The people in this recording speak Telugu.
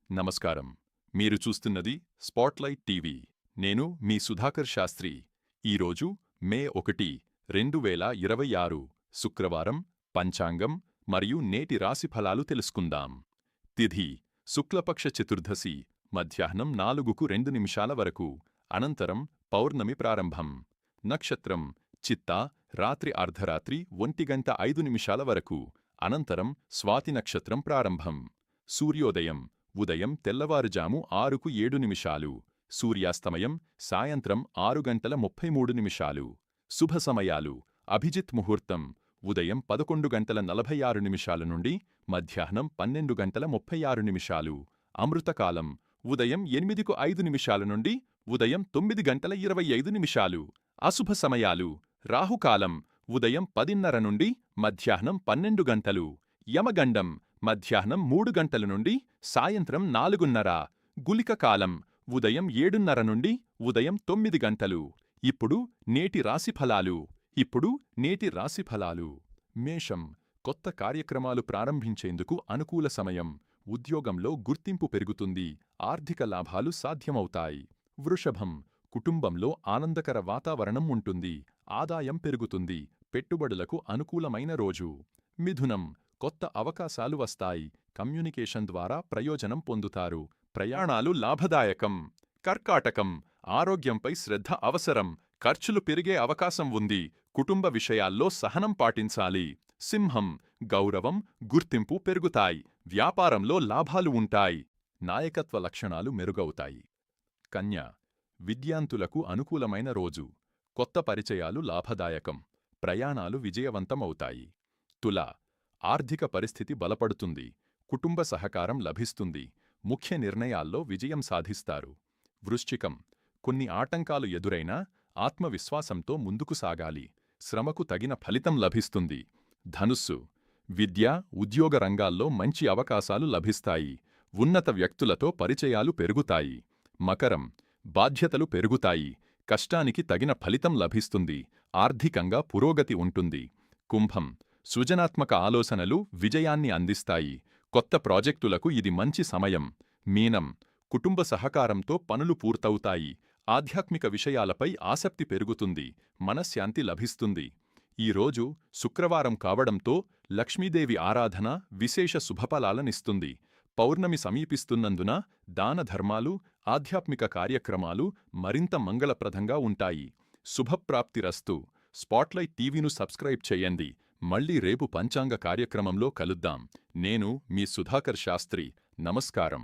నమస్కారం. మీరు చూస్తున్నది స్పాట్లైట్ టీవీ. నేను మీ సుధాకర్ శాస్త్రి. ఈరోజు మే 1, 2026 శుక్రవారం. పంచాంగం మరియు నేటి రాశి ఫలాలు తెలుసుకుందాం. తిథి శుక్లపక్ష చతుర్దశి మధ్యాహ్నం 4:02 వరకు. అనంతరం పౌర్ణమి ప్రారంభం. నక్షత్రం చిత్తా రాత్రి అర్ధరాత్రి 1:05 వరకు. అనంతరం స్వాతి నక్షత్రం ప్రారంభం. సూర్యోదయం ఉదయం తెల్లవారుజాము 6:07. సూర్యాస్తమయం సాయంత్రం 6:33. శుభ సమయాలు అభిజిత్ ముహూర్తం ఉదయం 11:46 నుండి మధ్యాహ్నం 12:36. అమృతకాలం ఉదయం 8:05 నుండి ఉదయం 9:25. అశుభ సమయాలు రాహుకాలం ఉదయం 10:30 నుండి మధ్యాహ్నం 12 గంటలు. యమగండం మధ్యాహ్నం 3 గంటల నుండి సాయంత్రం 4:30. గుళిక కాలం ఉదయం 7:30 నుండి ఉదయం 9 గంటలు. ఇప్పుడు నేటి రాశి ఫలాలు. మేషం కొత్త కార్యక్రమాలు ప్రారంభించేందుకు అనుకూల సమయం. ఉద్యోగంలో గుర్తింపు పెరుగుతుంది. ఆర్థిక లాభాలు సాధ్యమవుతాయి. వృషభం కుటుంబంలో ఆనందకర వాతావరణం ఉంటుంది. ఆదాయం పెరుగుతుంది. పెట్టుబడులకు అనుకూలమైన రోజు. మిథునం కొత్త అవకాశాలు వస్తాయి. కమ్యూనికేషన్ ద్వారా ప్రయోజనం పొందుతారు. ప్రయాణాలు లాభదాయకం. కర్కాటకం ఆరోగ్యంపై శ్రద్ధ అవసరం. ఖర్చులు పెరిగే అవకాశం ఉంది. కుటుంబ విషయాల్లో సహనం పాటించాలి. సింహం గౌరవం, గుర్తింపు పెరుగుతాయి. వ్యాపారంలో లాభాలు ఉంటాయి. నాయకత్వ లక్షణాలు మెరుగవుతాయి. కన్య విద్యార్థులకు అనుకూలమైన రోజు. కొత్త పరిచయాలు లాభదాయకం. ప్రయాణాలు విజయవంతమవుతాయి. తుల ఆర్థిక పరిస్థితి బలపడుతుంది. కుటుంబ సహకారం లభిస్తుంది. ముఖ్య నిర్ణయాల్లో విజయం సాధిస్తారు. వృశ్చికం కొన్ని ఆటంకాలు ఎదురైనా ఆత్మవిశ్వాసంతో ముందుకు సాగాలి. శ్రమకు తగిన ఫలితం లభిస్తుంది. ధనుస్సు విద్య, ఉద్యోగ రంగాల్లో మంచి అవకాశాలు లభిస్తాయి. ఉన్నత వ్యక్తులతో పరిచయాలు పెరుగుతాయి. మకరం బాధ్యతలు పెరుగుతాయి. కష్టానికి తగిన ఫలితం లభిస్తుంది. ఆర్థికంగా పురోగతి ఉంటుంది. కుంభం సృజనాత్మక ఆలోచనలు విజయాన్ని అందిస్తాయి. కొత్త ప్రాజెక్టులకు ఇది మంచి సమయం. మీనం కుటుంబ సహకారంతో పనులు పూర్తవుతాయి. ఆధ్యాత్మిక విషయాలపై ఆసక్తి పెరుగుతుంది. మనశ్శాంతి లభిస్తుంది. ఈరోజు శుక్రవారం కావడంతో లక్ష్మీదేవి ఆరాధన విశేష శుభఫలాలనిస్తుంది. పౌర్ణమి సమీపిస్తున్నందున దానధర్మాలు, ఆధ్యాత్మిక కార్యక్రమాలు మరింత మంగళప్రదంగా ఉంటాయి. శుభప్రాప్తిరస్తు. స్పాట్లైట్ టీవీను సబ్స్క్రైబ్ చేయండి. మళ్ళీ రేపు పంచాంగ కార్యక్రమంలో కలుద్దాం. నేను మీ సుధాకర్ శాస్త్రి. నమస్కారం.